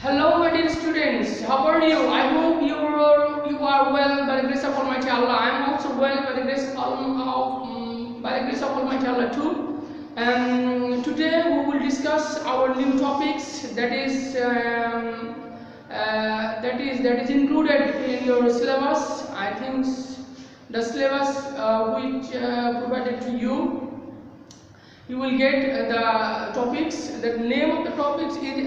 Hello, my dear students. How are you? I hope you are well by the grace of Almighty Allah. I am also well by the grace of Almighty Allah too. Today we will discuss our new topics that is included in your syllabus. I think the syllabus which provided to you. You will get the topics. The name of the topics is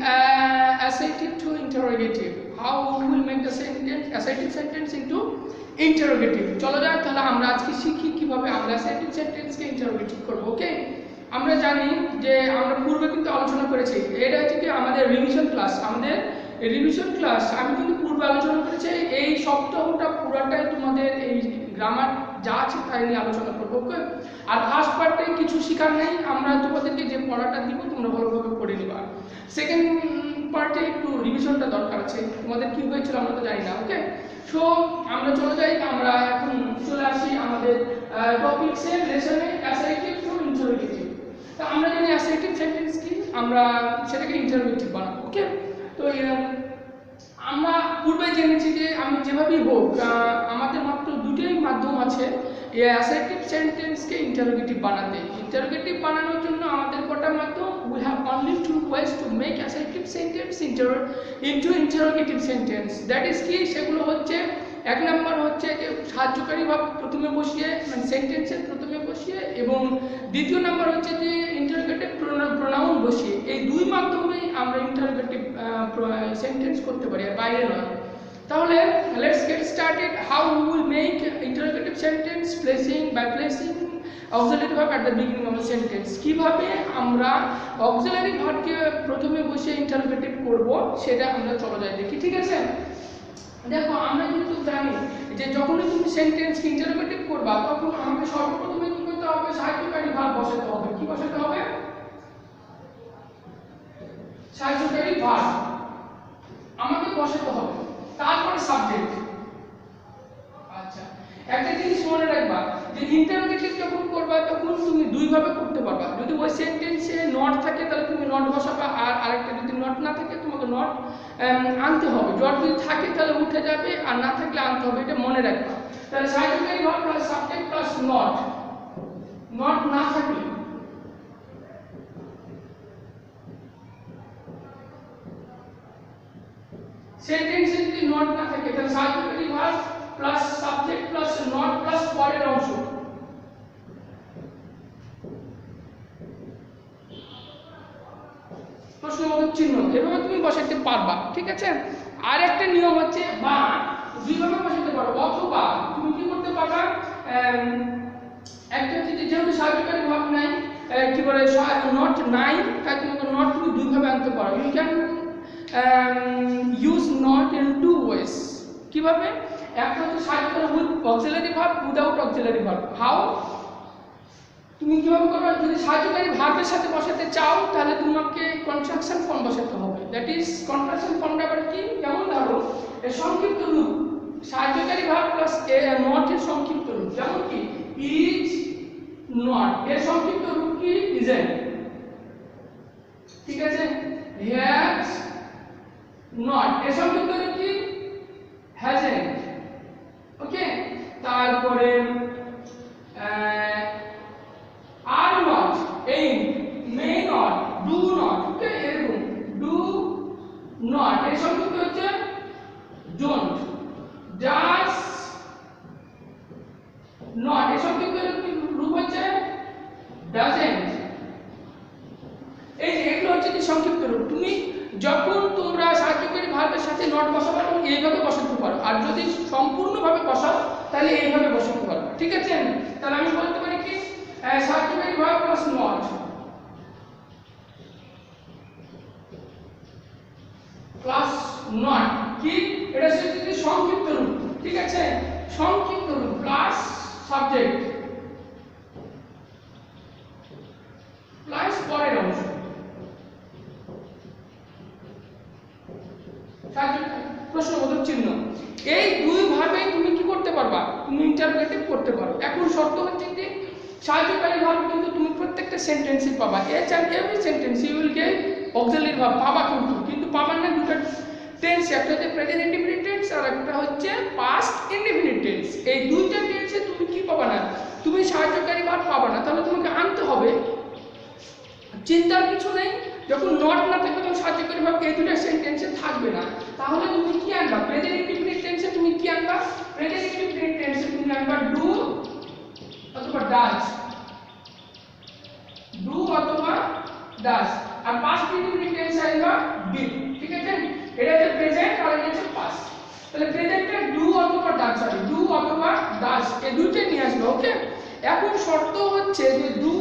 assertive to interrogative. How we will make the sentence, assertive sentence into interrogative. চলো যাক তাহলে আমরা আজকে শিখি কিভাবে আমরা assertive sentence কে interrogative করব। ওকে, আমরা জানি যে আমরা পূর্বে কিন্তু আলোচনা করেছি, এটা হচ্ছে কি আমাদের রিভিশন ক্লাস। আমাদের রিভিশন ক্লাস আমি কিন্তু পূর্বে আলোচনা করেছি। এই সপ্তাহটা পুরোটাই তোমাদের এই গ্রামার যা আছে তাই নিয়ে আলোচনা করবো। ওকে, আর ফার্স্ট পার্টে কিছু শেখার নেই, আমরা তোমাদেরকে যে পড়াটা দিব তোমরা ভালোভাবে পড়ে নিবা। সেকেন্ড পার্টে একটু রিভিশনটা দরকার আছে, তোমাদের কি হয়েছিল আমরা তো জানি না। ওকে, সো আমরা চলে যাই, আমরা এখন চলে আসি আমাদের টপিকসে, লেসনে অ্যাসার্টিভ টু ইন্টারোগেটিভ। তো আমরা জানি অ্যাসার্টিভ সেন্টেন্স কি, আমরা সেটাকে ইন্টারোগেটিভ বানাবো। ওকে, তো আমরা পূর্বে জেনেছি যে আমি যেভাবেই হোক আমাদের মাত্র দুটোই মাধ্যম আছে এই অ্যাসার্টিভ সেন্টেন্সকে ইন্টারোগেটিভ বানাতে। ইন্টারোগেটিভ বানানোর জন্য আমাদের কটা মাধ্যম, we have only two ways to make assertive sentence into interrogative sentence. That is কি, সেগুলো হচ্ছে এক নম্বর হচ্ছে যে সাহায্যকারী ভাব প্রথমে বসিয়ে, মানে সেন্টেন্সের প্রথমে বসিয়ে, এবং দ্বিতীয় নাম্বার হচ্ছে যে ইন্টারোগেটিভ প্রোনাউন বসিয়ে। এই দুই মাধ্যমেই আমরা ইন্টারোগেটিভ সেন্টেন্স করতে পারি, আর বাইরে নয়। তাহলে let's get started. How we will make interrogative sentence by placing auxiliary verb at the beginning of the sentence। কিভাবে আমরা auxiliary ভার্বকে প্রথমে বসিয়ে ইন্টারোগেটিভ করব সেটা আমরা চলে যাই দেখি, ঠিক আছে? দেখো, আমরা কিন্তু জানি যে যখনই তুমি সেন্টেন্সকে ইন্টারোগেটিভ করবা তখন আমাকে সর্বপ্রথমে কি করতে হবে, সাহায্যকারী ভার্ব বসাতে হবে। কি বসাতে হবে? সাহায্যকারী ভার্ব আমাকে বসাতে হবে, তারপরে সাবজেক্ট। আচ্ছা, একটা জিনিস মনে রাখবা যে ইন্টারোগেটিভ যখন করবা তখন তুমি দুইভাবে করতে পারবা। যদি ওই সেন্টেন্সে নট থাকে তাহলে তুমি নট বসাবা, আর আরেকটা যদি নট না থাকে তোমাকে নট আনতে হবে। নট যদি থাকে তাহলে উঠে যাবে, আর না থাকলে আনতে হবে, এটা মনে রাখবা। তাহলে সাহায্যকারী verb plus subject plus not. Not না থাকলে সেন্টেন্সে যদি নট না থাকে তাহলে সাহায্যকারী verb plus subject plus not plus পরের অংশ। প্রশ্নবোধক চিহ্ন, এভাবে তুমি বসাতে পারবা, ঠিক আছে? আর একটা নিয়ম হচ্ছে বা দুইভাবে বসাতে পারো, অথবা তুমি কি করতে পারবা, একটা হচ্ছে যেহেতু সাহায্যকারী ভাব নাই, কি বলে নট নাই, তাই তোমাকে নট তুমি দুইভাবে আনতে পারো। You can use not in two ways. কিভাবে? একটা হচ্ছে সাহায্যকারী with auxiliary verb, without auxiliary verb. How? তুমি কিভাবে করবে, যদি সাহায্যকারী ভার্বের সাথে বসাতে চাও তাহলে তোমাকে কন্ট্রাকশন ফর্ম বসাতে হবে। দ্যাট ইজ কন্ট্রাকশন ফর্মটা আবার কি, যেমন ধরো এর সংক্ষিপ্ত রূপ সাহায্যকারী ভার্ব প্লাস নট এর সংক্ষিপ্ত রূপ, যেমন কি ইজ নট, এর সংক্ষিপ্ত রূপ কি ইজন্ট, ঠিক আছে? হ্যাজ নট, এর সংক্ষিপ্ত রূপ কি হ্যাজন্ট। ওকে, তারপরে are not, aim, may not, do not. Okay, এরকম ডু নট, এর সংক্ষিপ্ত হচ্ছে ডোন্ট। ডাজ নট, এর সংক্ষিপ্ত রূপ হচ্ছে ডাজন্ট। এই যে এগুলো হচ্ছে কি সংক্ষিপ্ত রূপ। তুমি যখন তোমরা সাহায্যকারী ভার্বের সাথে নট বসাবে তখন এইভাবে বসাতে পারো, আর যদি সম্পূর্ণভাবে বসাও তাহলে এইভাবে বসাতে পারো, ঠিক আছে? তাহলে আমি বলতে পারি কি, সাহায্যকারী verb plus not plus not, কি এটা হচ্ছে সংক্ষিপ্ত রূপ, ঠিক আছে? সংক্ষিপ্ত রূপ প্লাস সাবজেক্ট প্লাস পরের অংশ। প্রশ্নবোধক চিহ্ন, এই দুই ভাবে তুমি কি করতে পারবা, তুমি ইন্টারোগেটিভ করতে পারো। এখন শর্ত হচ্ছে যে সাহায্যকারী ভার্ব কিন্তু তুমি প্রত্যেকটা সেন্টেন্সে পাবা, each and every sentence you will get auxiliary verb পাবা, কিন্তু পাবার না দুটো টেন্স, একটা হচ্ছে প্রেজেন্ট ইনডিফিনিট টেন্স আর একটা হচ্ছে পাস্ট ইনডিফিনিট টেন্স। এই দুইটা টেন্সে তুমি কি পাবা না, তুমি সাহায্যকারী ভার্ব পাবা না, তাহলে তোমাকে আনতে হবে। চিন্তার কিছু নেই, যখন নট না থাকবে তখন সাহায্যকারী ভার্ব এই দুটো সেন্টেন্সে থাকবে না। তাহলে তুমি কি আনবা? প্রেজেন্ট ইনডিফিনিট টেন্সে তুমি কি আনবা? প্রেজেন্ট ইনডিফিনিট টেন্সে তুমি আনবা ডু অথবা ডাজ, ডু অথবা ডাজ। আর পাস্ট ইনডিফিনিট টেন্সে আনবা ডিড। ঠিক আছে, এটা হচ্ছে প্রেজেন্ট আর এটা হচ্ছে পাস্ট। তাহলে প্রেজেন্টে ডু অথবা ডাজ, সরি ডু অথবা ডাজ এই দুটোই নিয়ে আসবে। ওকে, এখন শর্ত হচ্ছে যে ডু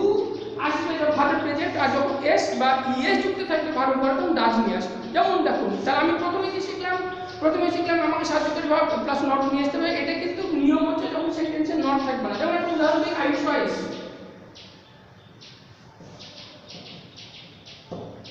আসবে যখন ভার্ব প্রেজেন্ট, আর যখন এস বা ইএস যুক্ত থাকবে ভার্ব তখন ডাজ নিয়ে আসবে। যেমন দেখুন, তাহলে আমি প্রথমে কি শিখলাম? প্রথমে শিখলাম আমাকে সাহায্যকারী ভার্ব প্লাস নট নিয়ে আসতে হবে। এটা কিন্তু নিয়ম হচ্ছে যখন সেন্টেন্সে নট থাকবে না। যেমন একটা উদাহরণ দিই, আই ট্রাইস।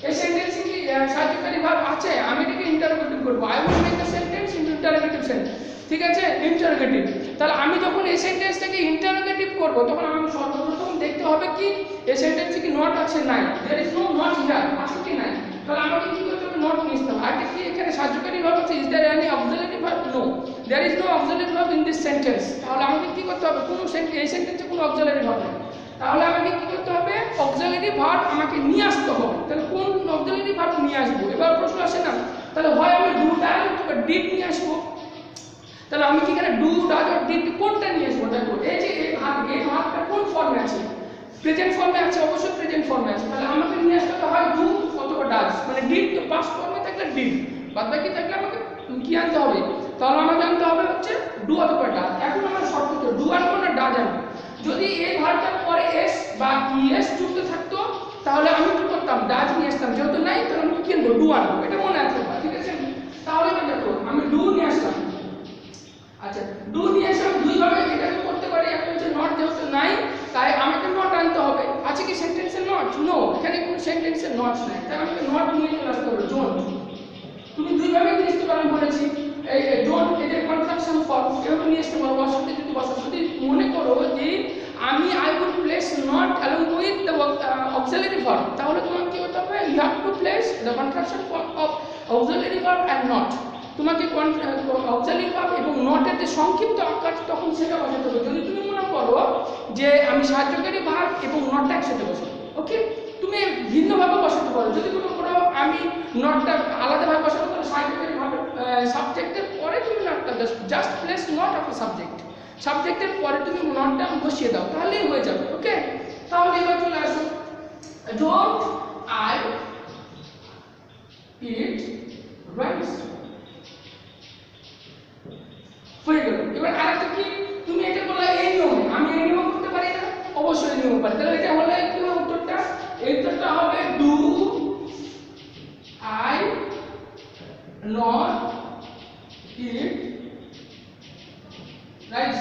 এই সেন্টেন্সে কি সাহায্যকারী ভার্ব আছে? আমি এটাকে ইন্টারোগেটিভ করব। I will make the sentence into interrogative sentence. ঠিক আছে, ইন্টারোগেটিভ। তাহলে আমি যখন এই সেন্টেন্সটাকে ইন্টারোগেটিভ করব তখন আমাকে সর্বপ্রথম দেখতে হবে কি এই সেন্টেন্সে কি নট আছে নাই, there is no not here, আছে কি নাই। তাহলে আমাকে কি করতে হবে? নট নিয়ে আসতে হবে। আর কি এখানে সাহায্যকারী ভার্ব আছে? Is there any auxiliary verb? No, there is no auxiliary verb in this sentence. তাহলে আমাকে কি করতে হবে? কোনো এই সেন্টেন্সে কোনো অক্সিলারি ভার্ব নেই। তাহলে আমাকে কি করতে হবে? অক্সিলারি ভার্ব আমাকে নিয়ে আসতে হবে। তাহলে কোন অক্সিলারি ভার্ব নিয়ে আসবো? এবার প্রশ্ন আসে না, তাহলে হয় আমি ডু ডাজ অথবা ডিড নিয়ে আসবো। তাহলে আমি কি এখানে ডু ডাজ অর ডিড কোনটা নিয়ে আসবো? দেখো এই যে এই ভার্বটা কোন ফর্মে আছে? প্রেজেন্ট ফর্মে আছে, অবশ্যই প্রেজেন্ট ফর্মে আছে। তাহলে আমাকে নিয়ে আসতে হবে হয় ডু অথবা ডাজ, মানে ডিড তো পাস্ট ফর্মে থাকলে ডিড, বাদ বাকি থাকলে আমাকে কি আনতে হবে? তাহলে আমাকে আনতে হবে হচ্ছে ডু অথবা ডাজ। এখন আমার শর্ত হচ্ছে ডু আনবো না ডাজ আনবো। যদি এই ভার্বটার পরে এস বা ইএস যুক্ত থাকতো তাহলে আমি কি করতাম? ডাজ নিয়ে আসতাম। যেহেতু নাই তাহলে আমি কি আনবো? ডু আনবো। এটা মনে রাখতে হবে। ঠিক আছে, তাহলে দেখো আমি ডু নিয়ে আসলাম। আচ্ছা, ডু নিয়ে এসে আমি দুইভাবে এটাকে করতে পারি। একটা হচ্ছে নট, যেহেতু নাই তাই আমাকে নট আনতে হবে। আছে কি সেন্টেন্সে নট? নো, এখানে কোনো সেন্টেন্সে নট নাই, তাই আমাকে নট নিয়ে চলে আসতে হবে। ডোন্ট তুমি দুইভাবে নিয়ে আসতে পারো, আমি বলেছি। এই ডোন্ট এটা কনট্রাকশন ফর্ম, এভাবে নিয়ে আসতে পারো। অসাথে যদি বসা, যদি মনে করো যে আমি I will place not along with the auxiliary verb, তাহলে তোমাকে কি করতে হবে? You have to place the contraction form of auxiliary verb and not. তোমাকে অক্সিলারি ভার্ব এবং নটের যে সংক্ষিপ্ত আকার তখন সেটা বসাতে হবে। যদি তুমি মনে করো যে আমি সাহায্যকারী ভার্ব এবং নটটা একসাথে বসাবো, ওকে, তুমি ভিন্নভাবে বসাতে পারো। যদি মনে করো আমি নটটা আলাদাভাবে বসাবো, তাহলে সাহায্যকারী ভার্ব সাবজেক্টের পরে তুমি নটটা just place not of subject, সাবজেক্টের পরে তুমি নটটা বসিয়ে দাও, তাহলেই হয়ে যাবে। ওকে, তাহলে এবার চলে আসো, ডোন্ট আই ইট রাইস, হয়ে গেল। এবার আরেকটা কি, তুমি এটা বললে এই নিয়মে, আমি এই নিয়ম করতে পারি না? অবশ্যই নিয়ম পারি। তাহলে এটা হলো কি হবে উত্তরটা? এই উত্তরটা হবে do I not eat rice,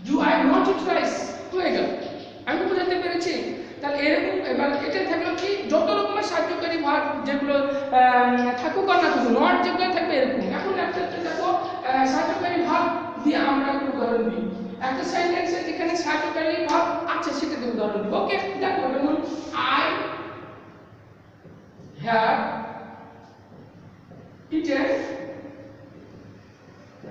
do I not eat rice, হয়ে গেল। আমি বুঝাতে পেরেছি? তাহলে এরকম এবার এটা থাকলো কি, যত রকমের সাহায্যকারী ভার্ব যেগুলো থাকুক আর না থাকুক, নট যেগুলো থাকবে এরকম। এখন একটা দেখো সাহায্যকারী ভার্ব দিয়ে আমরা একটু উদাহরণ দিই। একটা সেন্টেন্সে যেখানে সাহায্যকারী ভার্ব আছে সেটা দিয়ে উদাহরণ দিই। ওকে, দেখো যেমন আই হ্যাভ ইটেন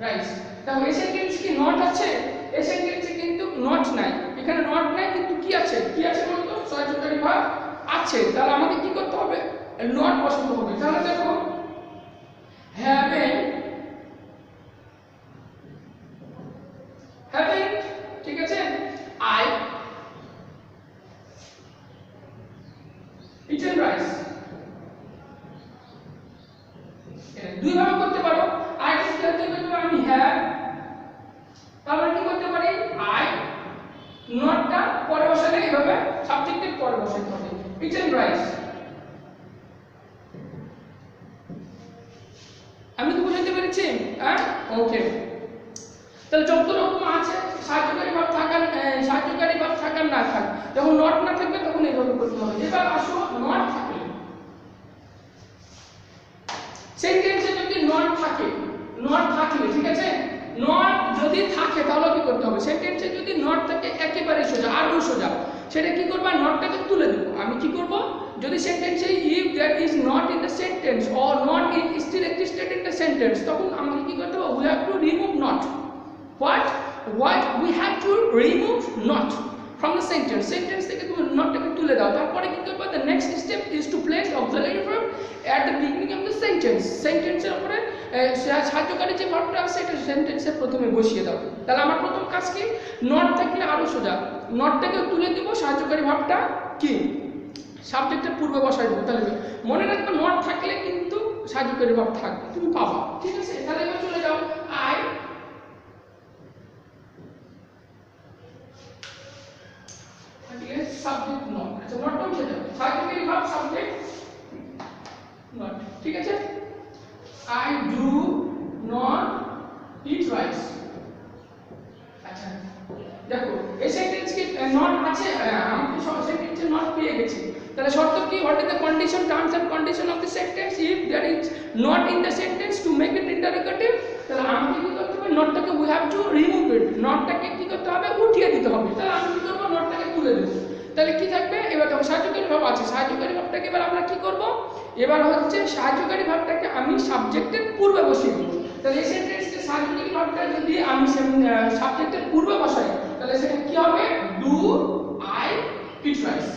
রাইস। দেখো এই সেন্টেন্সে কি নট আছে? এই সেন্টেন্সে কিন্তু নট নাই, এখানে নট নাই, কিন্তু কি আছে? কি আছে বলতো? সাহায্যকারী ভার্ব আছে। তাহলে আমাকে কি করতে হবে? নট বসাতে হবে। তাহলে দেখো হ্যাভেন্ট, হ্যাভেন্ট, ঠিক আছে, আই ইটেন রাইস। দুই ভাবে করতে পারো। আর কি করতে পারো? আমি হ্যাভ, তাহলে কি করতে পারি? আই নটটা পরে বসালে এইভাবে সাবজেক্টের পরে বসাতে হবে, ইটেন রাইস। আমি তো বুঝাতে পেরেছি? হ্যাঁ, ওকে। তাহলে যত রকম আছে সাহায্যকারী ভার্ব থাকার, সাহায্যকারী ভার্ব থাকার না থাক, যখন নট না থাকবে তখন এইভাবে করতে হবে। এবার আসো নট থাকলে, সেন্টেন্সে যদি নট থাকে, নট থাকলে, ঠিক আছে, নট যদি থাকে তাহলে কি করতে হবে? সেন্টেন্সে যদি নট থাকে একেবারে সোজা, আরো সোজা, সেটা কি করব? নটটাকে তুলে দেব। আমি কি করব? যদি সেন্টেন্সে if there is not in the sentence or not in still existed sentence, তখন আমাকে কি করতে হবে? We have to remove not. What we have to remove not from the sentence. Sentence থেকে তুমি নটটাকে তুলে দাও। তারপরে কি করবে? The next step is to place auxiliary verb at the beginning of the sentence. সেন্টেন্সের উপরে সাহায্যকারী যে ভার্বটা আছে এটা সেন্টেন্সের প্রথমে বসিয়ে দাও। তাহলে আমার প্রথম কাজ কি? নট থাকলে আরো সোজা, নটটাকে তুলে দিব, সাহায্যকারী ভার্বটা কি সাবজেক্টের পূর্বে বসাই দেবো। তাহলে মনে রাখবে নট থাকলে কিন্তু সাহায্যকারী ভার্ব থাকবে, তুমি পাবা। ঠিক আছে, তাহলে এবার চলে যাও আই সাবজেক্ট নট। আচ্ছা, নটটা উঠে যাবে, সাহায্যকারী ভার্ব সাবজেক্ট নট। ঠিক আছে, I do not eat rice. আচ্ছা দেখো এই সেন্টেন্স কি নট আছে? আমি সব সেন্টেন্সে নট পেয়ে গেছি। তাহলে শর্ত কি? What is the condition, terms and condition of the sentence if there is not in the sentence to make it interrogative. তাহলে আমাকে কি করতে হবে? নটটাকে we have to remove it, নটটাকে কি করতে হবে? উঠিয়ে দিতে হবে। তাহলে আমি কি করব? নটটাকে তুলে দেব। তাহলে কি থাকবে? এবার দেখো সাহায্যকারী ভাব আছে, সাহায্যকারী ভাবটাকে এবার আমরা কি করব? এবার হচ্ছে সাহায্যকারী ভাবটাকে আমি সাবজেক্টের পূর্বে বসিয়ে দেব। তাহলে এই সেন্টেন্সে সাহায্যকারী ভাবটা যদি আমি সাবজেক্টের পূর্বে বসাই তাহলে সেটা কি হবে? Do I eat rice.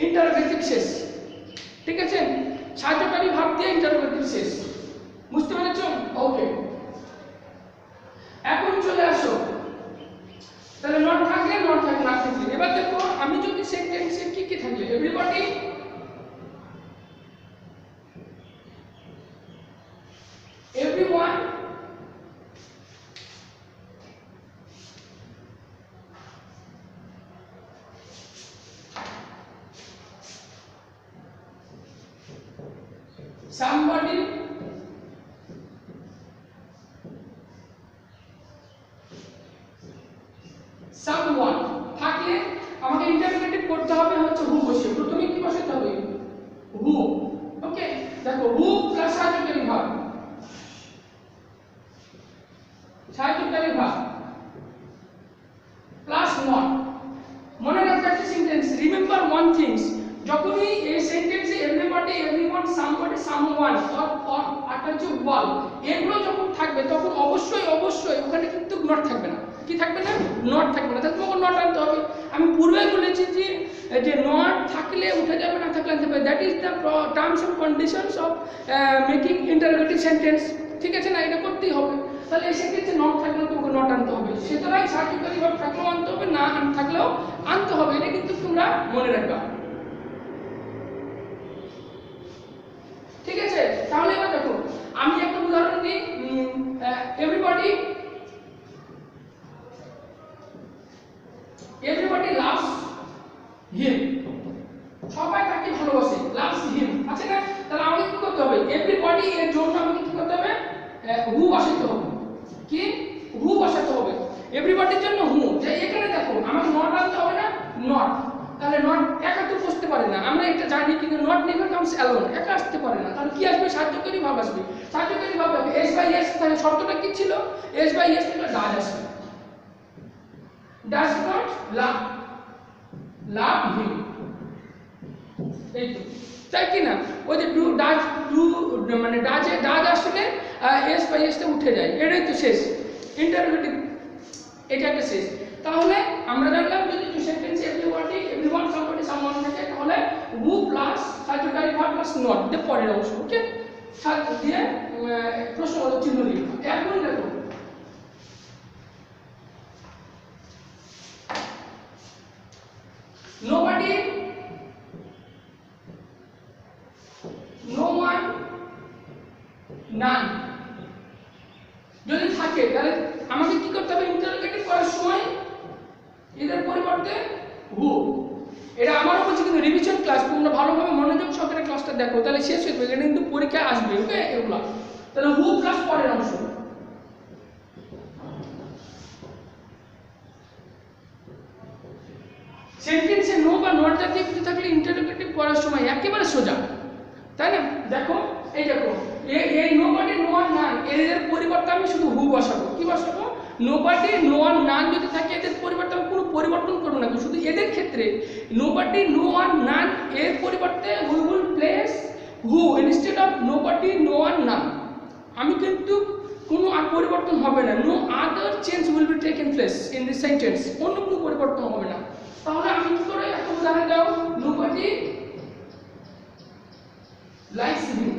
Interrogative শেষ। ঠিক আছে, সাহায্যকারী ভাব দিয়ে ইন্টারোগেটিভ শেষ। বুঝতে পেরেছো? ওকে, এখন চলে আসো। তাহলে নট থাকলে নট থাকলে না থাকলে। এবার দেখো আমি যদি সেন্টেন্সে কি কি থাকলে এভরিবডি, everyone, somebody, someone থাকলে আমাকে ইন্টারোগেটিভ করতে হবে হচ্ছে হু বসিয়ে। প্রথমে কি বসাতে হবে? হু। ওকে, দেখো হু প্লাস সাহায্যকারী ভাব, সাহায্যকারী ভাব প্লাস নট। মনে রাখবে একটা সেন্টেন্স, রিমেম্বার ওয়ান থিংস, যখনই এই সেন্টেন্সে everybody, everyone, somebody, someone or হচ্ছে ওয়াল এগুলো যখন থাকবে তখন অবশ্যই ওখানে কিন্তু নট থাকবে না। কি থাকবে না? নট থাকবে না। তাহলে তোমাকে নট আনতে হবে। আমি পূর্বে বলেছি যে নট থাকলে উঠে যাবে, না থাকলে আনতে হবে। That is the terms and conditions of making interrogative sentence. ঠিক আছে না? এটা করতেই হবে। তাহলে এই সেন্টেন্সে নট থাকলেও তোমাকে নট আনতে হবে। সুতরাং সাহায্যকারী ভাব থাকলেও আনতে হবে, না থাকলেও আনতে হবে। এটা কিন্তু তোমরা মনে রাখবা। ঠিক আছে, তাহলে এবার দেখো আমি একটা উদাহরণ দিই। এভরিবডি লাভস হিম, সবাই তাকে ভালোবাসে, লাভস হিম আছে না? তাহলে আমাকে কি করতে হবে? এভরিবডি এর জন্য আমাকে কি করতে হবে? হু বসাতে হবে। কি? হু বসাতে হবে। এভরিবডির জন্য হু। যে এখানে দেখো আমাকে নট আনতে হবে না? নট। তাহলে নট একা তো বসতে পারে না, আমরা এটা জানি, কিন্তু নট নেভার কামস অ্যালোন, একা আসতে পারে না। তাহলে কি আসবে? সাহায্যকারী ভাব আসবে। সাহায্যকারী ভাব হবে এস বাই এস। তাহলে শর্তটা কি ছিল? এস বাই এস থেকে ডাজ আসবে। ডাজ নট লাভ হিম। এই তো, তাই কি না? ওই যে ডু ডাজ, ডু মানে ডাজ আসলে এস বাই এসটা উঠে যায়। এটাই তো শেষ ইন্টারোগেটিভ, এটা একটা শেষ। তাহলে আমরা জানলাম যদি সেন্টেন্সে এভরিবডি, এভরিওয়ান, সামবডি, সামওয়ান থাকে তাহলে হু প্লাস সাহায্যকারী ভাব প্লাস নট দিয়ে পরের অংশ। ওকে, সাথ দিয়ে প্রশ্নবোধক চিহ্ন লিখবা। এখন দেখো nobody, no one, none যদি থাকে তাহলে আমাকে কি করতে হবে? ইন্টারোগেটিভ করার সময় এদের পরিবর্তে হু। এটা আমারও বলছি কিন্তু রিভিশন ক্লাস, তোমরা ভালোভাবে মনোযোগ সহকারে ক্লাসটা দেখো, তাহলে শেষ হয়ে যাবে। এটা কিন্তু পরীক্ষায় আসবে। ওকে, এগুলা তাহলে হু প্লাস পরের অংশ। সেন্টেন্সে নো বা নট জাতীয় কিছু থাকলে ইন্টারোগেটিভ করার সময় একেবারে সোজা, তাই না? দেখো এই দেখো এই নোবডি, নো ওয়ান, নান এদের পরিবর্তে আমি শুধু হু বসাবো। কি বসাবো? নোবডি, নো ওয়ান, নান যদি থাকে এদের পরিবর্তে আমি কোনো পরিবর্তন করবো না, শুধু এদের ক্ষেত্রে নোবডি, নো ওয়ান, নান এর পরিবর্তে we will place who instead of nobody, no one, none. আমি কিন্তু কোনো আর পরিবর্তন হবে না, no other change will be taken place in this sentence, অন্য কোনো পরিবর্তন হবে না। তাহলে আমি কি করে একটা উদাহরণ দাও, nobody likes him,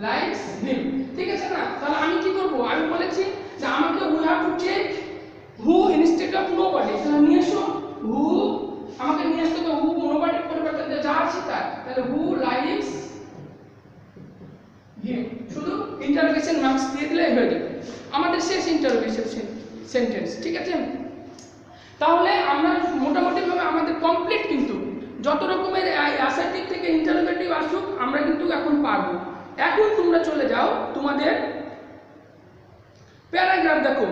likes him, ঠিক আছে না? তাহলে আমি কি করব, আমি বলেছি যে আমাকে we have to take who instead of nobody, তাহলে নিয়ে এসো হু, আমাকে নিয়ে আসতে হবে হু নোবডির পরিবর্তে যা আছে তার, তাহলে হু লাইকস হিম, শুধু ইন্টারোগেশন মার্কস দিয়ে দিলে হয়ে যাবে আমাদের শেষ ইন্টারোগেশন সেন্টেন্স, ঠিক আছে? তাহলে আমরা মোটামুটি ভাবে আমাদের কমপ্লিট, কিন্তু যত রকমের অ্যাসার্টিভ থেকে ইন্টারোগেটিভ আসুক আমরা কিন্তু এখন পারবো। এখন তোমরা চলে যাও তোমাদের প্যারাগ্রাফ দেখো,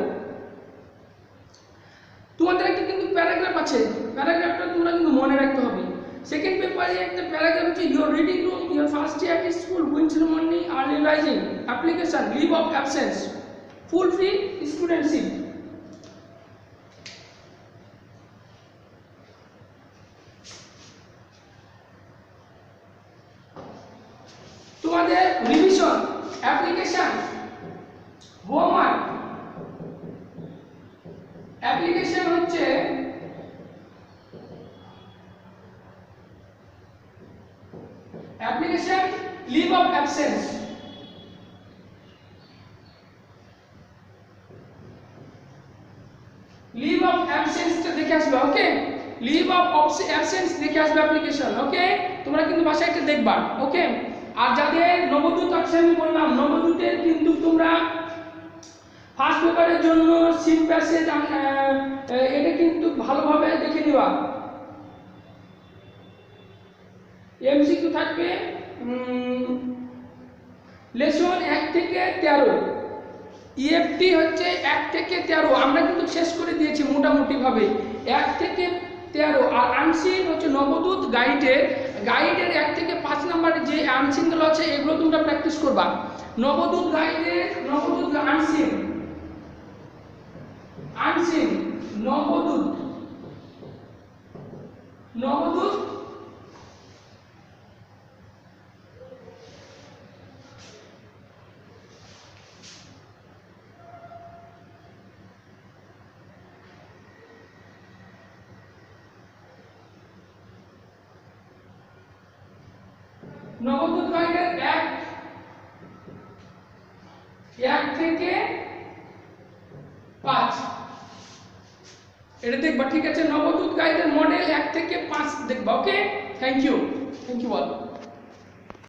তোমাদের একটা কিন্তু প্যারাগ্রাফ আছে, প্যারাগ্রাফটা তোমরা কিন্তু মনে রাখতে হবে। সেকেন্ড পেপারে একটা প্যারাগ্রাফ হচ্ছে your reading room, your first day at school, winter morning, early rising, application, leave of absence, fulfil studentship. তোমাদের রিভিশন, অ্যাপ্লিকেশন, হোমওয়ার্ক, অ্যাপ্লিকেশন হচ্ছে application, leave of absence, leave of অ্যাবসেন্সটা দেখে আসবে, ওকে? লিভ অফ অ্যাবসেন্স দেখে আসবে application, ওকে? তোমরা কিন্তু বাসায় এটা দেখবা, ওকে? আর যাদের নবদূত আছে আমি বললাম, নবদূতের কিন্তু তোমরা ফার্স্ট পেপারের জন্য সিট প্যাসেজ এটা কিন্তু ভালোভাবে দেখে নিবা। এমসিকিউ থাকবে লেসন 1 থেকে 13, ইএফটি হচ্ছে 1 থেকে 13, আমরা কিন্তু শেষ করে দিয়েছি মোটামুটি ভাবে 1 থেকে 13। আর আনসিন হচ্ছে নবদূত গাইডের 1 থেকে 5 নম্বরের যে আনসিনগুলো আছে এগুলো তোমরা প্র্যাকটিস করবা। নবদূত গাইডের নবদূত আনসিন, আনসিন নবদূত, নবদূত নবদূত গাইডের 1 থেকে 5 এটা দেখবা, ঠিক আছে? নবদূত গাইডের মডেল 1 থেকে 5 দেখবা, ওকে? Thank you all.